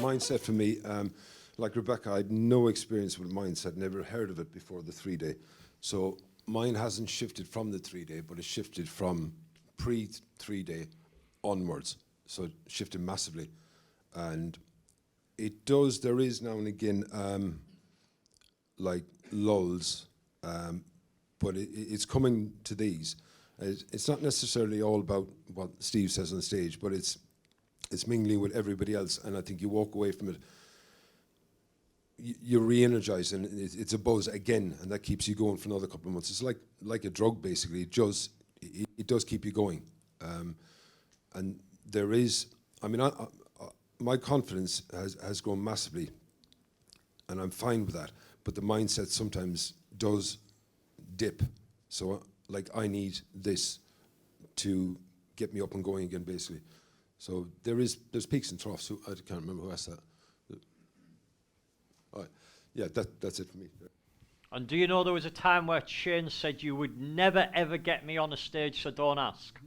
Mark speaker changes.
Speaker 1: mindset for me, like Rebecca, I had no experience with mindset, never heard of it before the 3-day. So mine hasn't shifted from the 3-day, but it shifted from pre-3-day onwards. So it shifted massively. And there is now and again, like lulls, but it's coming to these. It's not necessarily all about what Steve says on stage, but it's mingling with everybody else, and I think you walk away from it, you're re-energized, and it's a buzz again, and that keeps you going for another couple of months. It's like a drug, basically. It does keep you going, and there is. I mean, my confidence has grown massively, and I'm fine with that. But the mindset sometimes does dip. So, like, I need this to get me up and going again, basically. So there's peaks and troughs. I can't remember who asked that. Yeah, that's it for me.
Speaker 2: And do you know there was a time where Shane said you would never ever get me on a stage, so don't ask?